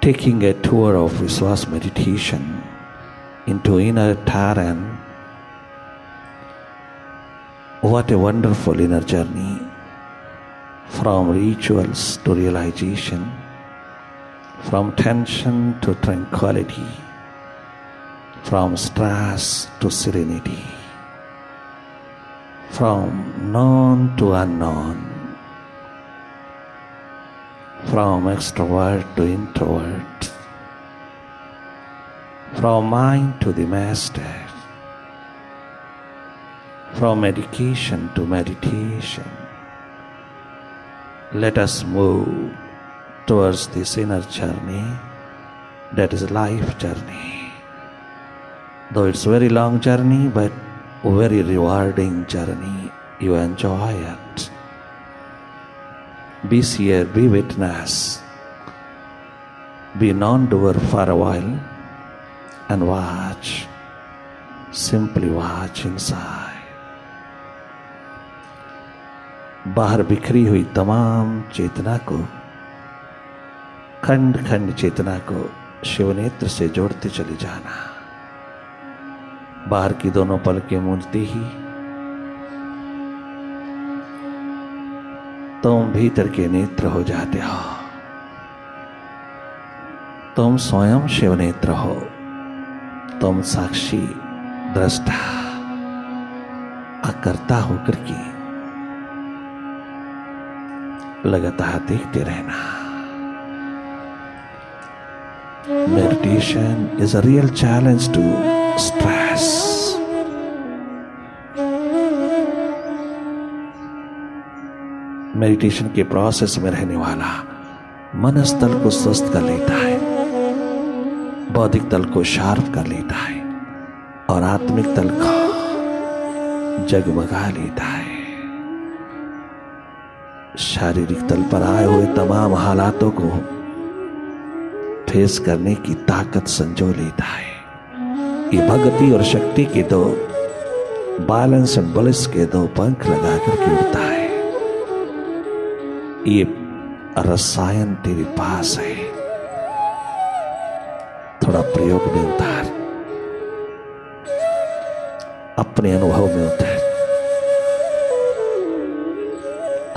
taking a tour of Vishwas meditation into inner terrain. What a wonderful inner journey, from rituals to realization, from tension to tranquility, from stress to serenity, from known to unknown, from extrovert to introvert, from mind to the master, from education to meditation. Let us move towards this inner journey, that is life journey. Though it's a very long journey, but a very rewarding journey. You enjoy it. Be seer, be witness, be non-doer for a while and watch. Simply watch inside. बाहर बिखरी हुई तमाम चेतना को, खंड खंड चेतना को शिवनेत्र से जोड़ते चले जाना। बाहर की दोनों पलकें मूंदते ही तुम भीतर के नेत्र हो जाते हो। तुम स्वयं शिवनेत्र हो। तुम साक्षी, दृष्टा, अकर्ता होकर के लगातार देखते रहना। Meditation is a real challenge to stress. Meditation के प्रोसेस में रहने वाला मनस तल को स्वस्थ कर लेता है, बौद्धिक तल को शार्प कर लेता है और आत्मिक तल को जगमगा लेता है। शारीरिक तल पर आए हुए तमाम हालातों को फेस करने की ताकत संजो लेता है। ये भक्ति और शक्ति के दो बैलेंस एंड बलिस के दो पंख लगा करके उड़ता है। ये रसायन तेरे पास है, थोड़ा प्रयोग में उतार, अपने अनुभव में उतार।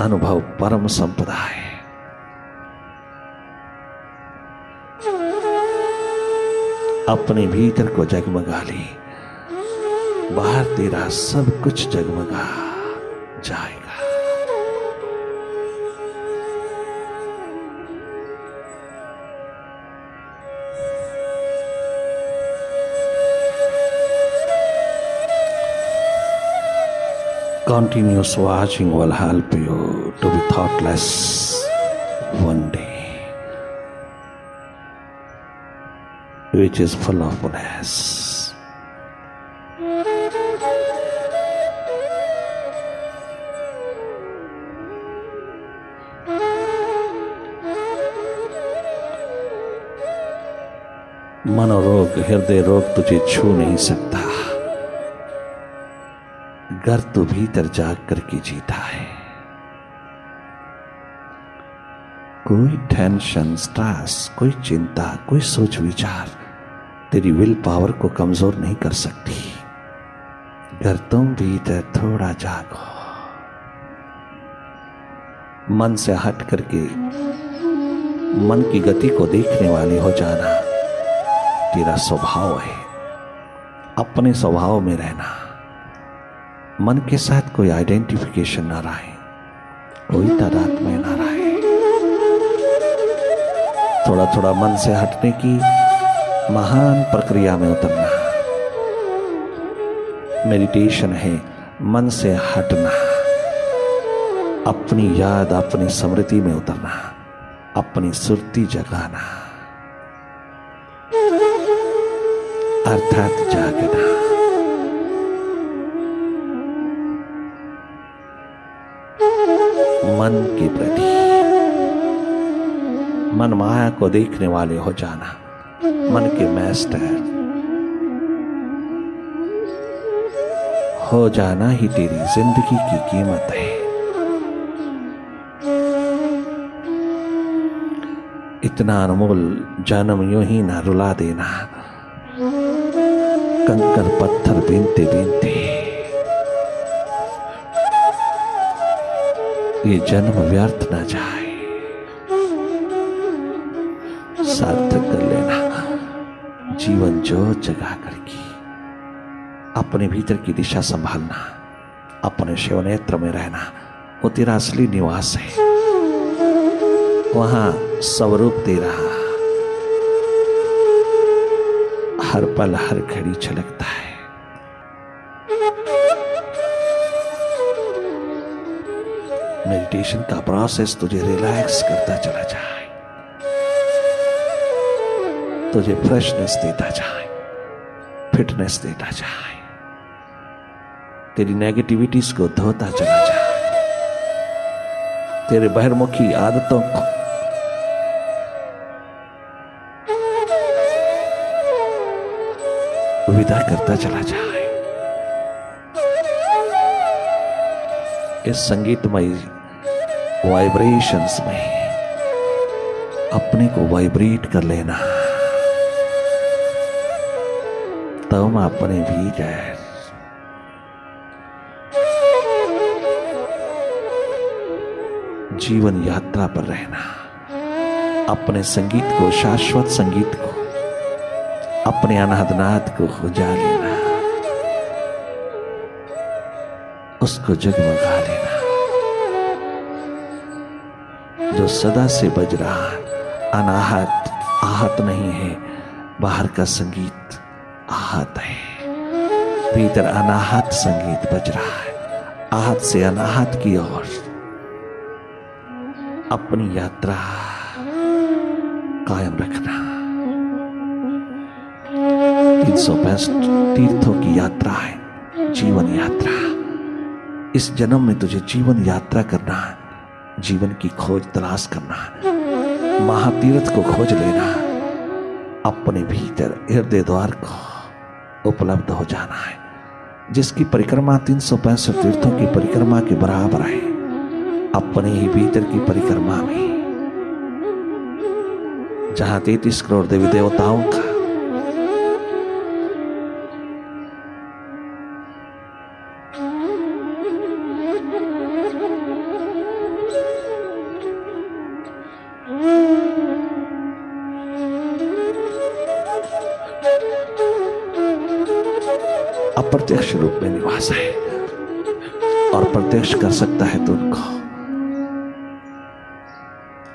अनुभव परम संपदा है। अपने भीतर को जगमगा ले, बाहर तेरा सब कुछ जगमगा जाएगा। Continuous watching will help you to be thoughtless one day, which is full of bliss. मनोरोग, हृदय रोग तुझे छू नहीं सकता, घर तो भीतर जाग करके जीता है। कोई टेंशन, स्ट्रेस, कोई चिंता, कोई सोच विचार तेरी विल पावर को कमजोर नहीं कर सकती। घर तुम भीतर थोड़ा जागो, मन से हट करके मन की गति को देखने वाले हो जाना तेरा स्वभाव है। अपने स्वभाव में रहना, मन के साथ कोई आइडेंटिफिकेशन ना रहे, कोई तादात्म्य ना रहे। थोड़ा थोड़ा मन से हटने की महान प्रक्रिया में उतरना। मेडिटेशन है मन से हटना, अपनी याद, अपनी स्मृति में उतरना, अपनी सुरती जगाना, अर्थात जागना। मन के प्रति, मन माया को देखने वाले हो जाना। मन के मास्टर हो जाना ही तेरी जिंदगी की कीमत है। इतना अनमोल जन्म यूं ही ना रुला देना। कंकर पत्थर बीनते बीनते ये जन्म व्यर्थ ना जाए, सार्थक कर लेना। जीवन जोत जगा करके अपने भीतर की दिशा संभालना, अपने शिव नेत्र में रहना, वो तेरा असली निवास है। वहां स्वरूप तेरा हर पल हर घड़ी छलकता है। मेडिटेशन का प्रोसेस तुझे रिलैक्स करता चला जाए, तुझे फ्रेशनेस देता जाए, फिटनेस देता जाए, तेरी नेगेटिविटीज को धोता चला जाए, तेरे बहिर्मुखी आदतों को विदा करता चला जाए। इस संगीतमय वाइब्रेशंस में अपने को वाइब्रेट कर लेना। तुम अपने भीतर जीवन यात्रा पर रहना, अपने संगीत को, शाश्वत संगीत को, अपने अनाहतनाद को खुजा लेना, उसको जगमगा लेना, जो सदा से बज रहा, अनाहत आहत नहीं है। बाहर का संगीत आहत है, भीतर अनाहत संगीत बज रहा है। आहत से अनाहत की ओर अपनी यात्रा कायम रखना। 365 तीर्थों की यात्रा है, जीवन यात्रा। इस जन्म में तुझे जीवन यात्रा करना है, जीवन की खोज तलाश करना है, महातीर्थ को खोज लेना, अपने भीतर हृदय द्वार को उपलब्ध हो जाना है, जिसकी परिक्रमा 365 तीर्थों की परिक्रमा के बराबर है। अपने ही भीतर की परिक्रमा में जहां 33 करोड़ देवी देवताओं का अप्रत्यक्ष रूप में निवास है, और प्रत्यक्ष कर सकता है तो उनको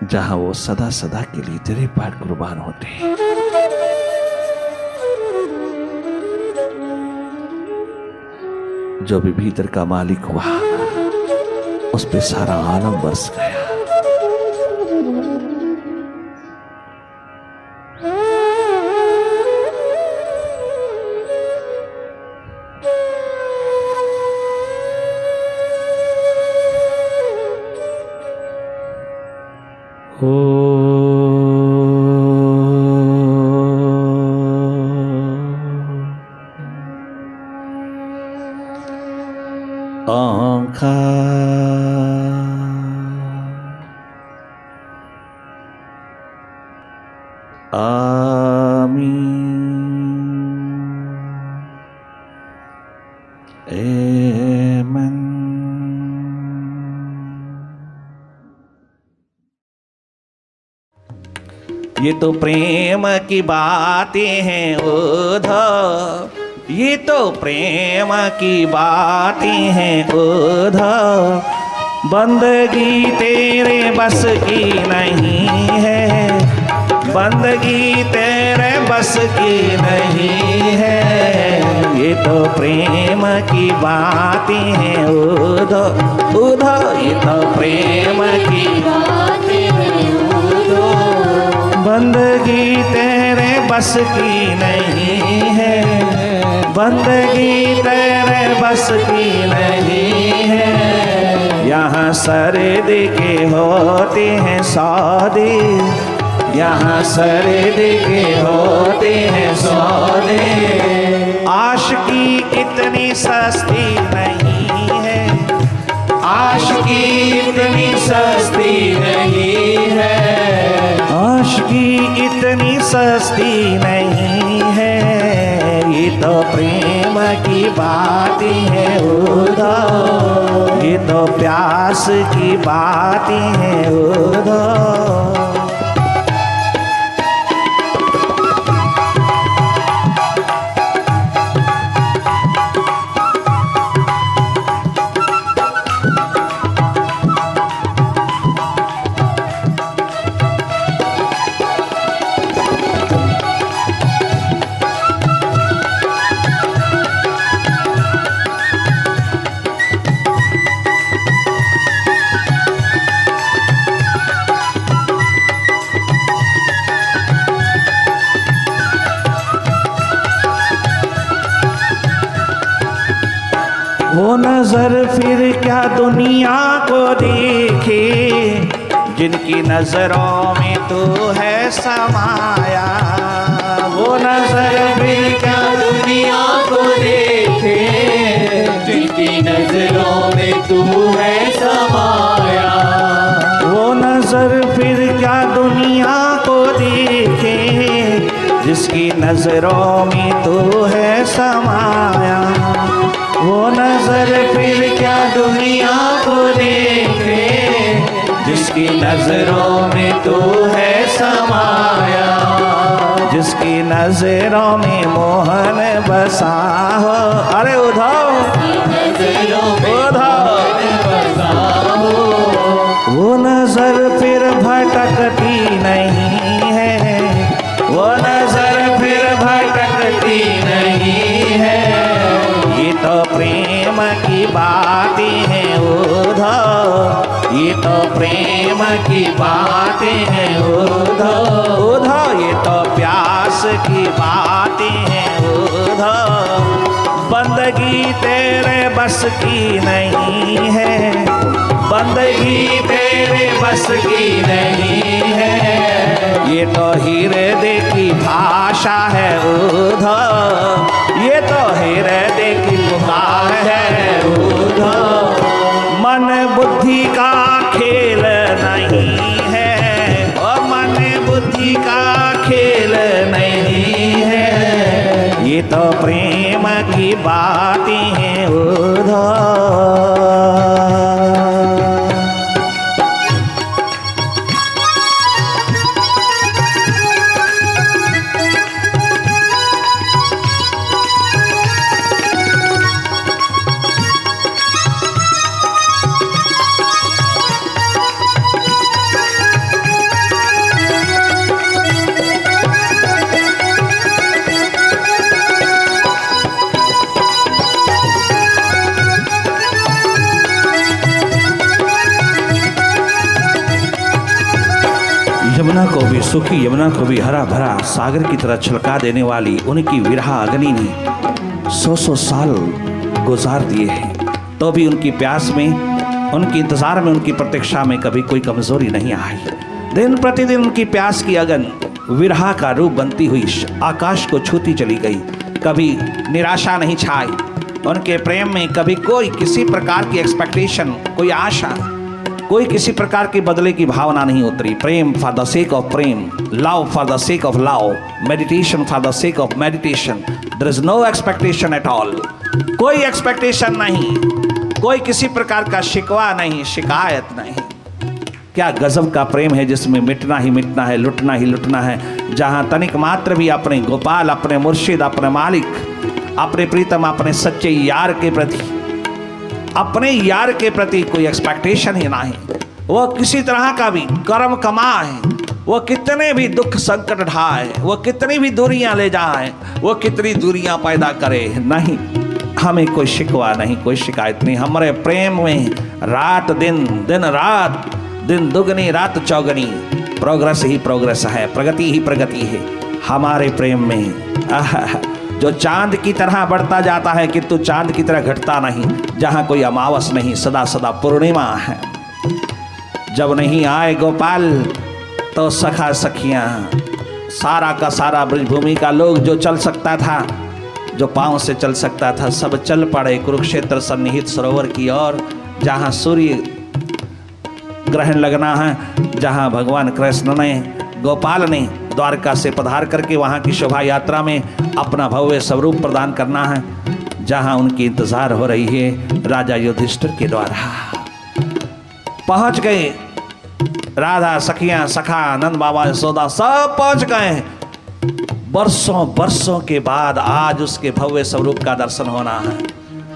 जहां वो सदा सदा के लिए तेरे पर कुर्बान होते हैं। जो भी भीतर का मालिक हुआ उस पे सारा आलम बरस गया। ये तो प्रेम की बातें हैं उधर, ये तो प्रेम की बातें हैं उधर, बंदगी तेरे बस की नहीं है, बंदगी तेरे बस की नहीं है। ये तो प्रेम की बातें हैं उधर उधर, ये तो प्रेम की बातें हैं उधर, बंदगी तेरे बस की नहीं है, बंदगी तेरे बस की नहीं है। यहाँ सरदे के होते हैं सौदे, यहाँ सरदे के होते हैं सौदे, आशिकी इतनी सस्ती नहीं है, आशिकी इतनी सस्ती नहीं है, आशिकी मुश्की इतनी सस्ती नहीं है, ये तो प्रेम की बातें है उधर, ये तो प्यास की बातें है उधर। वो नजर फिर क्या दुनिया को देखे, जिनकी नजरों में तू है समाया। वो नजर फिर क्या दुनिया को देखे, जिनकी नजरों में तू है समाया। वो नजर फिर क्या दुनिया को देखे, जिसकी नजरों में तू है समाया। वो नजर फिर क्या दुनिया को देखे, जिसकी नजरों में तू है समाया। जिसकी नजरों में मोहन बसा हो, अरे उधाओ नजरों में उधाओ बसा हो। वो नजर फिर भटकती नहीं है, वो नजर फिर भटकती नहीं है। ये तो प्रेम की बातें हैं उधर, ये तो प्रेम की बातें हैं उधर उधर, ये तो प्यास की बातें हैं उधर। बंदगी तेरे बस की नहीं है, बंदगी तेरे बस की नहीं है। ये तो हृदय की भाषा है उधर, ये तो हृदय की पुकार है उधर। मन बुद्धि का खेल नहीं है, और मन बुद्धि का खेल नहीं है। ये तो प्रेम की बातें हैं उधर। यमुना को भी सुखी, यमुना को भी हरा भरा सागर की तरह छलका देने वाली उनकी विरहा अग्नि ने 100 साल गुजार दिए हैं, तो भी उनकी प्यास में, उनके इंतजार में, उनकी प्रतीक्षा में कभी कोई कमजोरी नहीं आई। दिन प्रतिदिन उनकी प्यास की अगन विरहा का रूप बनती हुई आकाश को छूती चली गई। कभी निराशा नहीं छाई उनके प्रेम में, कभी कोई किसी प्रकार की एक्सपेक्टेशन, कोई आशा, कोई किसी प्रकार की बदले की भावना नहीं उतरी। प्रेम फॉर द सेक ऑफ प्रेम, love for the sake of love, meditation for the sake of meditation. There is no expectation at all, कोई एक्सपेक्टेशन नहीं, कोई किसी प्रकार का शिकवा नहीं, शिकायत नहीं। क्या गजब का प्रेम है जिसमें मिटना ही मिटना है, लुटना ही लुटना है। जहां तनिक मात्र भी अपने गोपाल, अपने मुर्शिद, अपने मालिक, अपने प्रीतम, अपने सच्चे यार के प्रति, अपने यार के प्रति कोई एक्सपेक्टेशन ही नहीं। वो किसी तरह का भी कर्म कमाए, वो कितने भी दुख संकट ढाए, वो कितनी भी दूरियां ले जाए, वो कितनी दूरियां पैदा करे, नहीं, हमें कोई शिकवा नहीं, कोई शिकायत नहीं। हमारे प्रेम में रात दिन, दिन रात, दिन दुगनी रात चौगनी, प्रोग्रेस ही प्रोग्रेस है, प्रगति ही प्रगति है हमारे प्रेम में। जो चांद की तरह बढ़ता जाता है किंतु चांद की तरह घटता नहीं, जहाँ कोई अमावस नहीं, सदा सदा पूर्णिमा है। जब नहीं आए गोपाल तो सखा सखियाँ, सारा का सारा ब्रजभूमि का लोग जो चल सकता था, जो पाँव से चल सकता था, सब चल पड़े कुरुक्षेत्र सन्निहित सरोवर की ओर, जहाँ सूर्य ग्रहण लगना है, जहाँ भगवान कृष्ण ने गोपाल ने द्वारका से पधार करके वहां की शोभा यात्रा में अपना भव्य स्वरूप प्रदान करना है, जहां उनकी इंतजार हो रही है राजा युधिष्ठिर के द्वारा। पहुंच गए राधा सखियां सखा नंद बाबा यशोदा सब पहुंच गए। बरसों बरसों के बाद आज उसके भव्य स्वरूप का दर्शन होना है।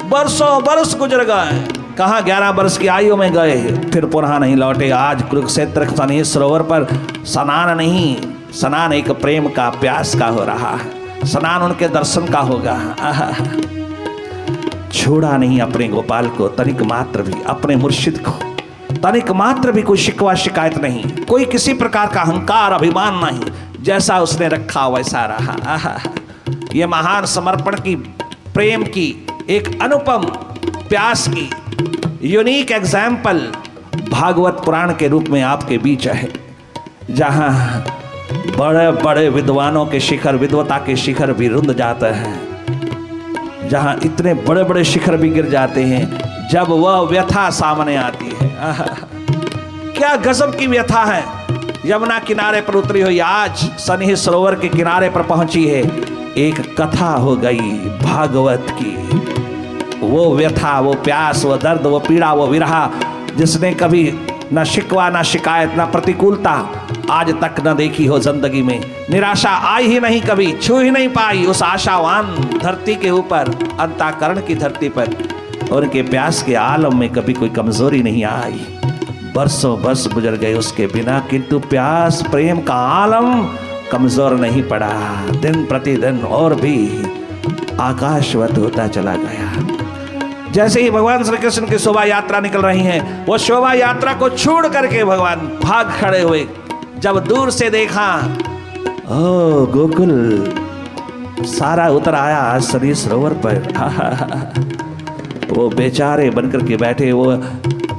बरसों बरस गुजर गए, कहाँ 11 वर्ष की आयु में गए, फिर पुनः नहीं लौटे। आज कुरुक्षेत्र सनी सरोवर पर स्नान नहीं, स्नान एक प्रेम का प्यास का हो रहा है, स्नान उनके दर्शन का होगा। छोड़ा नहीं अपने गोपाल को तनिक मात्र भी, अपने मुर्शिद को तनिक मात्र भी कोई शिकवा शिकायत नहीं, कोई किसी प्रकार का अहंकार अभिमान नहीं, जैसा उसने रखा वैसा रहा। ये महान समर्पण की, प्रेम की, एक अनुपम प्यास की यूनिक एग्जाम्पल भागवत पुराण के रूप में आपके बीच है, जहां बड़े बड़े विद्वानों के शिखर, विद्वता के शिखर भी रुंध जाते हैं, जहां इतने बड़े बड़े शिखर भी गिर जाते हैं जब वह व्यथा सामने आती है। क्या गजब की व्यथा है। यमुना किनारे पर उतरी हुई आज सनी सरोवर के किनारे पर पहुंची है। एक कथा हो गई भागवत की, वो व्यथा, वो प्यास, वो दर्द, वो पीड़ा, वो विरहा, जिसने कभी न शिकवा न शिकायत न प्रतिकूलता आज तक न देखी हो जिंदगी में, निराशा आई ही नहीं, कभी छू ही नहीं पाई उस आशावान धरती के ऊपर, अंतःकरण की धरती पर उनके प्यास के आलम में कभी कोई कमजोरी नहीं आई। बरसों बरस गुजर गए उसके बिना, किंतु प्यास प्रेम का आलम कमजोर नहीं पड़ा। दिन प्रतिदिन और भी आकाशवत होता चला गया। जैसे ही भगवान श्री कृष्ण की शोभा यात्रा निकल रही है, वो शोभा यात्रा को छोड़ करके भगवान भाग खड़े हुए। जब दूर से देखा, ओ गोकुल सारा उतर आया सनी सरोवर पर। वो बेचारे बनकर के बैठे, वो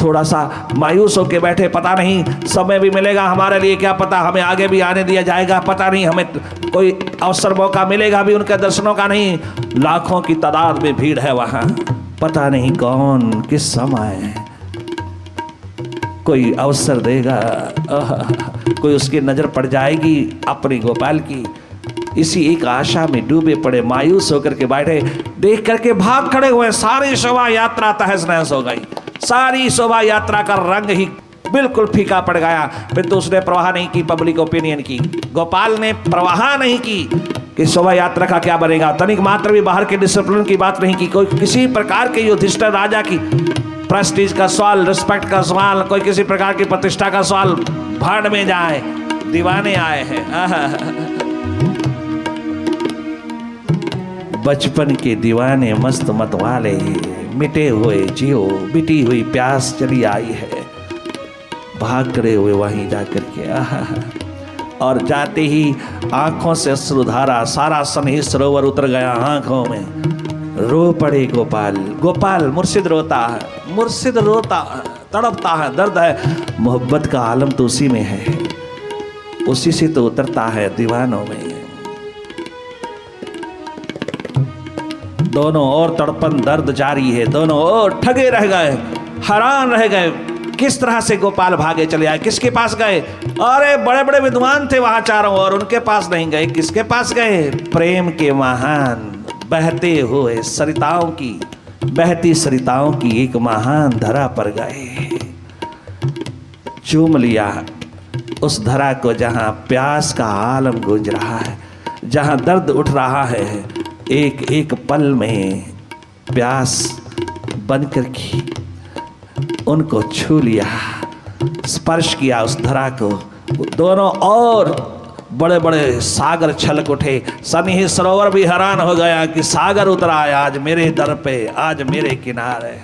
थोड़ा सा मायूस होके बैठे, पता नहीं समय भी मिलेगा हमारे लिए, क्या पता हमें आगे भी आने दिया जाएगा, पता नहीं हमें कोई अवसर मौका मिलेगा भी उनके दर्शनों का नहीं। लाखों की तादाद में भीड़ है वहां, पता नहीं कौन किस समय कोई अवसर देगा, कोई उसकी नजर पड़ जाएगी अपनी गोपाल की। इसी एक आशा में डूबे पड़े, मायूस होकर के बैठे, देख करके भाग खड़े हुए। सारी शोभा यात्रा तहस नहस हो गई, सारी शोभा यात्रा का रंग ही बिल्कुल फीका पड़ गया। फिर तो उसने परवाह नहीं की पब्लिक ओपिनियन की, गोपाल ने परवाह नहीं की कि शोभा यात्रा का क्या बनेगा, तनिक मात्र भी बाहर के डिसिप्लिन की बात नहीं की, कोई किसी प्रकार के युधिष्ठिर राजा की प्रेस्टीज का सवाल, रिस्पेक्ट का सवाल, कोई किसी प्रकार की प्रतिष्ठा का सवाल भाड़ में जाए। दीवाने आए हैं, बचपन के दीवाने मस्त मत वाले, मिटे हुए जियो, बिटी हुई प्यास चली आई है, भाग खड़े हुए वहीं जाकर के। और जाते ही आंखों से अश्रुधारा, सारा सनी सरोवर उतर गया आंखों में। रो पड़े गोपाल, गोपाल मुर्शिद रोता है, मुर्शिद रोता है, तड़पता है, दर्द है। मोहब्बत का आलम तो उसी में है, उसी से तो उतरता है दीवानों में। दोनों और तड़पन दर्द जारी है, दोनों और ठगे रह गए, हैरान रह गए, किस तरह से गोपाल भागे चले आए, किसके पास गए। अरे बड़े बड़े विद्वान थे वहां चारों ओर, उनके पास नहीं गए, किसके पास गए, प्रेम के महान बहते हुए सरिताओं की, बहती सरिताओं की एक महान धरा पर गए। चूम लिया उस धरा को जहां प्यास का आलम गूंज रहा है, जहां दर्द उठ रहा है। एक एक पल में प्यास बनकर की उनको छू लिया, स्पर्श किया उस धरा को। दोनों और बड़े बड़े सागर छलक उठे। सनी सरोवर भी हैरान हो गया कि सागर उतरा है आज मेरे दर पे, आज मेरे किनारे।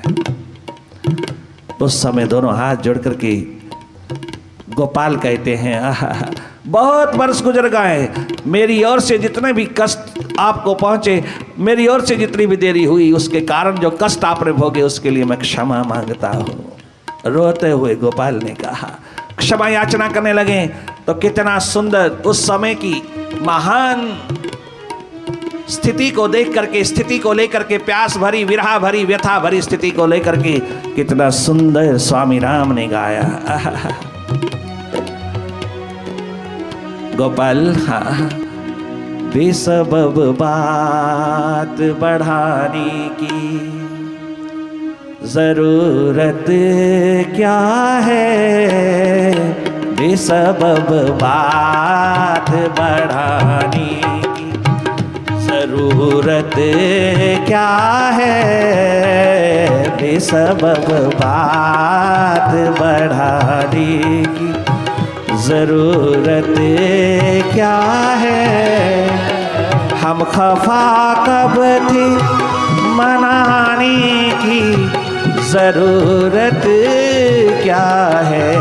उस समय दोनों हाथ जोड़ करके गोपाल कहते हैं, बहुत वर्ष गुजर गए, मेरी ओर से जितने भी कष्ट आपको पहुंचे, मेरी ओर से जितनी भी देरी हुई, उसके कारण जो कष्ट आपने भोगे उसके लिए मैं क्षमा मांगता हूँ। रोते हुए गोपाल ने कहा, क्षमा याचना करने लगे तो कितना सुंदर उस समय की महान स्थिति को देख करके, स्थिति को लेकर के, प्यास भरी, विरहा भरी, व्यथा भरी स्थिति को लेकर के कितना सुंदर स्वामी राम ने गाया। गोपाल, हाँ, बेसबब बात बढ़ाने की जरूरत क्या है, बेसबब बात बढ़ाने की जरूरत क्या है, बेसबब बात बढ़ाने की जरूरत क्या है। हम खफा कब थे मनाने की जरूरत क्या है,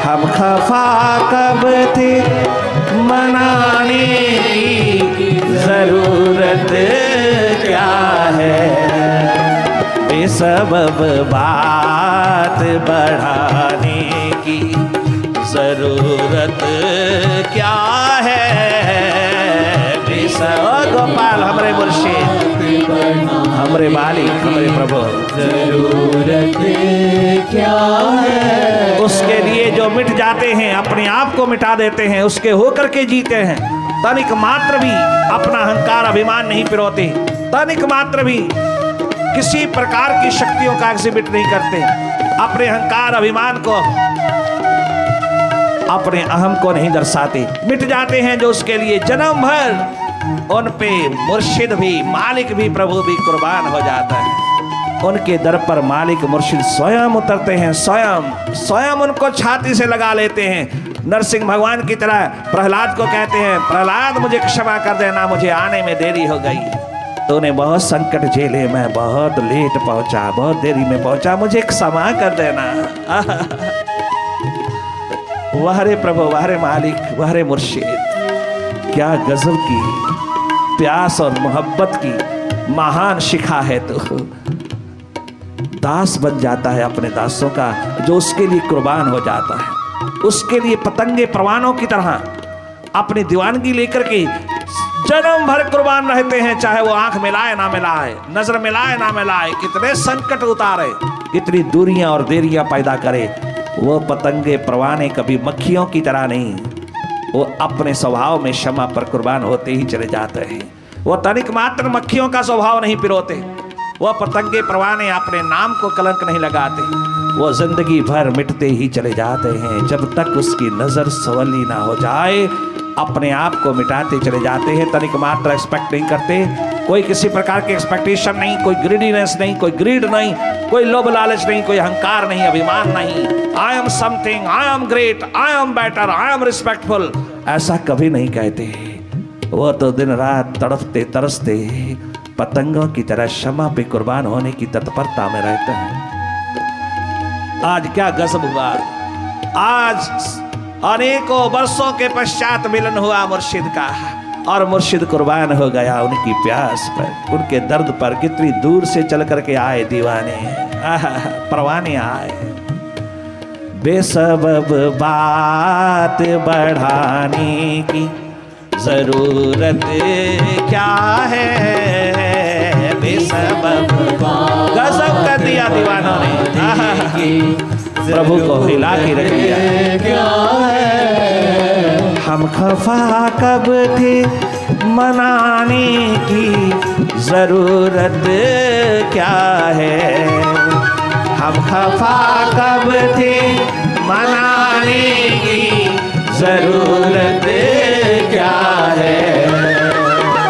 हम खफा कब थे मनाने की जरूरत क्या है, बेसबब बात बढ़ाने की जरूरत क्या है, गोपाल हमरे मुर्शिद, हमरे मालिक, हमरे प्रभु, जरूरत क्या है। उसके लिए जो मिट जाते हैं, अपने आप को मिटा देते हैं, उसके होकर के जीते हैं। तनिक मात्र भी अपना अहंकार अभिमान नहीं पिरोते, तनिक मात्र भी किसी प्रकार की शक्तियों का एग्जिबिट नहीं करते, अपने अहंकार अभिमान को, अपने अहम को नहीं दर्शाते, मिट जाते हैं। जो उसके लिए जन्म भर उन पे मुर्शिद भी, मालिक भी, प्रभु भी कुर्बान हो जाता है। उनके दर पर मालिक मुर्शिद स्वयं उतरते हैं, स्वयं उनको छाती से लगा लेते हैं। नरसिंह भगवान की तरह प्रहलाद को कहते हैं, प्रहलाद मुझे क्षमा कर देना, मुझे आने में देरी हो गई, तूने बहुत संकट झेले, मैं बहुत लेट पहुंचा, बहुत देरी में पहुंचा, मुझे क्षमा कर देना। वाह रे प्रभु, वाह रे मालिक, वाह रे मुर्शिद, क्या गजब की प्यास और मोहब्बत की महान शिखा है। तो दास बन जाता है अपने दासों का, जो उसके लिए कुर्बान हो जाता है, उसके लिए पतंगे परवानों की तरह अपनी दीवानगी लेकर के जन्म भर कुर्बान रहते हैं, चाहे वो आंख मिलाए ना मिलाए, नजर मिलाए ना मिलाए, कितने संकट उतारे, कितनी दूरियां और देरियां पैदा करे, वो पतंगे परवाने कभी मक्खियों की तरह नहीं, वो अपने स्वभाव में क्षमा पर कुर्बान होते ही चले जाते हैं। वो तनिक मात्र मक्खियों का स्वभाव नहीं पिरोते, वो पतंगे परवाने अपने नाम को कलंक नहीं लगाते, वो जिंदगी भर मिटते ही चले जाते हैं। जब तक उसकी नजर सवली ना हो जाए, अपने आप को मिटाते चले जाते हैं, तनिक मात्र एक्सपेक्ट नहीं करते, कोई किसी प्रकार की एक्सपेक्टेशन नहीं, कोई ग्रीडीनेस नहीं, कोई ग्रीड नहीं, कोई लोभ लालच नहीं, कोई अहंकार नहीं, अभिमान नहीं। I am something, I am great, I am better, I am respectful, ऐसा कभी नहीं कहते। वो तो दिन रात तड़पते तरसते पतंगों की तरह क्षमा पे कुर्बान होने की तत्परता में रहते हैं। आज क्या गजब हुआ, आज अनेकों वर्षों के पश्चात मिलन हुआ मुर्शिद का, और मुर्शिद कुर्बान हो गया उनकी प्यास पर, उनके दर्द पर। कितनी दूर से चल करके आए दीवाने, परवाने आए। बेसबब बात बढ़ाने की जरूरत क्या है, बेसबब गजब कर दिया दीवानों ने, प्रभु को हिला के रख दिया। क्या है, हम खफा कब थे मनाने की जरूरत क्या है, हम खफा कब थे मनाने की जरूरत क्या है,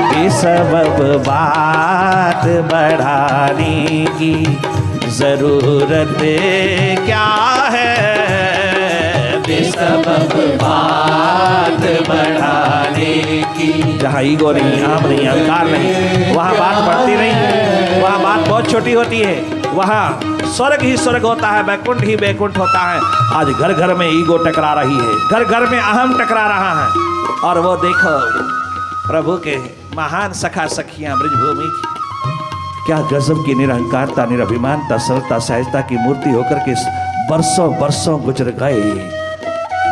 बेसबब बात बढ़ाने की जरूरत क्या है, बेसबब बात बढ़ाने की। जहाँ ईगो नहीं, आम नहीं, अहंकार नहीं, वहाँ बात बढ़ती नहीं, वहाँ बात बहुत छोटी होती है, वहाँ स्वर्ग ही स्वर्ग होता है, बैकुंठ ही बैकुंठ होता है। आज घर घर में ईगो टकरा रही है, घर घर में अहम टकरा रहा है। और वो देखो प्रभु के महान सखा सखियां ब्रजभूमि की, क्या गजब की निरहंकारता, निरभिमानता, सरलता, सहजता की मूर्ति होकर के बरसों बरसों गुजर गए,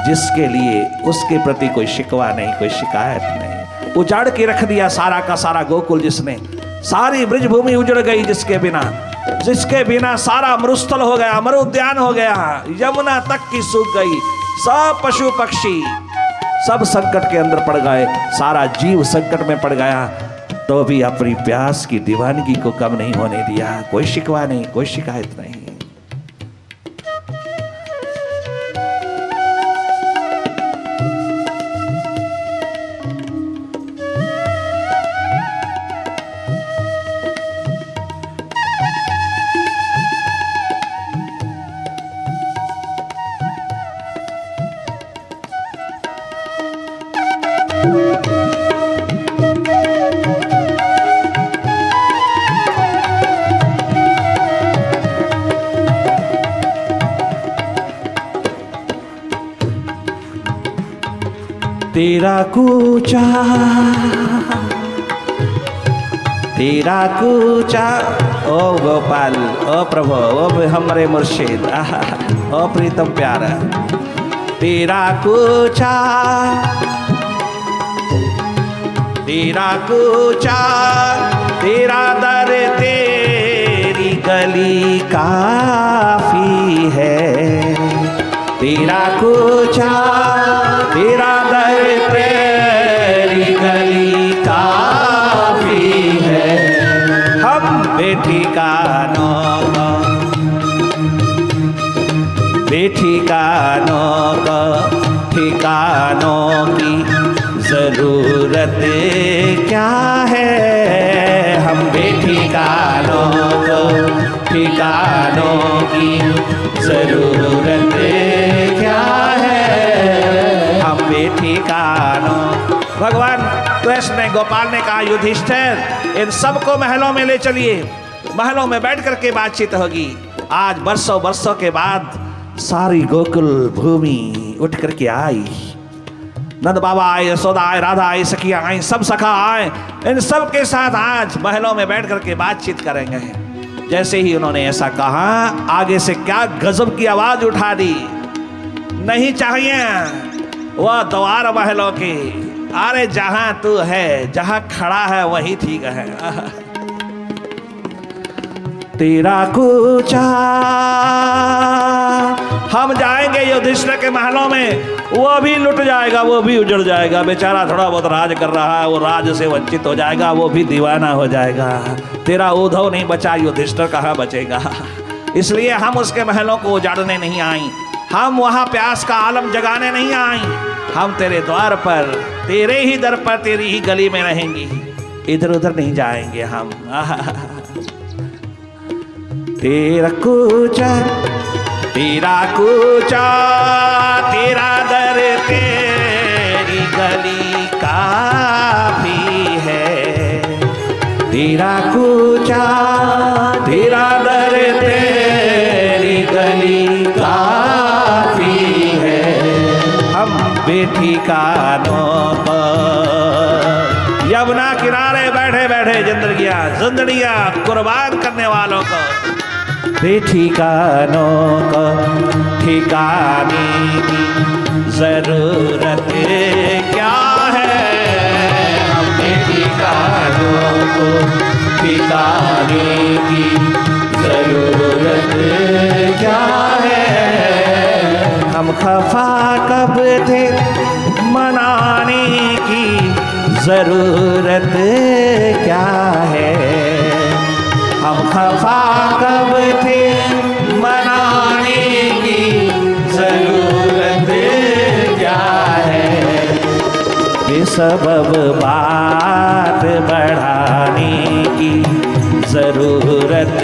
जिसके लिए उसके प्रति कोई शिकवा नहीं, कोई शिकायत नहीं। उजाड़ के रख दिया सारा का सारा गोकुल, जिसने सारी ब्रजभूमि उजड़ गई, जिसके बिना सारा मरुस्थल हो गया, मरु उद्यान हो गया, यमुना तक की सूख गई, सब पशु पक्षी सब संकट के अंदर पड़ गए, सारा जीव संकट में पड़ गया, तो भी अपनी प्यास की दीवानगी को कम नहीं होने दिया। कोई शिकवा नहीं, कोई शिकायत नहीं। तेरा कूचा, तेरा कूचा, ओ गोपाल, ओ प्रभु, ओ हमारे मुर्शिद, ओ प्रीतम प्यारा, तेरा कूचा, तेरा कूचा, तेरा दर तेरी गली काफी है। तेरा कूचा, तेरा दर तेरी गली काफी है। हम बेठिकानों को, बेठिकानों को ठिकानों की जरूरत क्या है। हम बेठिकानों को ठिकानों की जरूरत क्या है। हम बेठिकानों। भगवान कृष्ण ने, गोपाल ने कहा, युधिष्ठिर इन सबको महलों में ले चलिए, महलों में बैठ करके बातचीत होगी। आज बरसों बरसों के बाद सारी गोकुल भूमि उठ करके आई। नंद बाबा आए, यशोदा आए, राधा आई, सखिया आई, सब सखा आए। इन सब के साथ आज महलों में बैठ करके बातचीत करेंगे। जैसे ही उन्होंने ऐसा कहा, आगे से क्या गजब की आवाज उठा दी, नहीं चाहिए वह द्वार महलों की, अरे जहां तू है, जहां खड़ा है वही ठीक है। तेरा कूचा, हम जाएंगे युधिष्ठिर के महलों में, वो भी लुट जाएगा, वो भी उजड़ जाएगा। बेचारा थोड़ा बहुत राज कर रहा है, वो राज से वंचित हो जाएगा, वो भी दीवाना हो जाएगा। तेरा उद्धव नहीं बचा, युधिष्ठिर कहाँ बचेगा। इसलिए हम उसके महलों को उजाड़ने नहीं आई, हम वहां प्यास का आलम जगाने नहीं आई। हम तेरे द्वार पर, तेरे ही दर पर, तेरी ही गली में रहेंगी, इधर उधर नहीं जाएंगे हम। तेरा कूचा, तेरा कूचा, तेरा दर तेरी गली काफी है। तेरा कूचा, तेरा दर तेरी गली काफी है। हम बेठिकानों पर, यमुना किनारे बैठे बैठे जिंदड़ियां कुर्बान करने वालों को, बेठिकानों को ठिकाने की जरूरत क्या है। हम बेठिकानों को ठिकाने की जरूरत क्या है। हम खफा कब थे, मनाने की जरूरत क्या है। हम खफा कब थे, मनाने की जरूरत क्या है। बेसबब बात बढ़ाने की जरूरत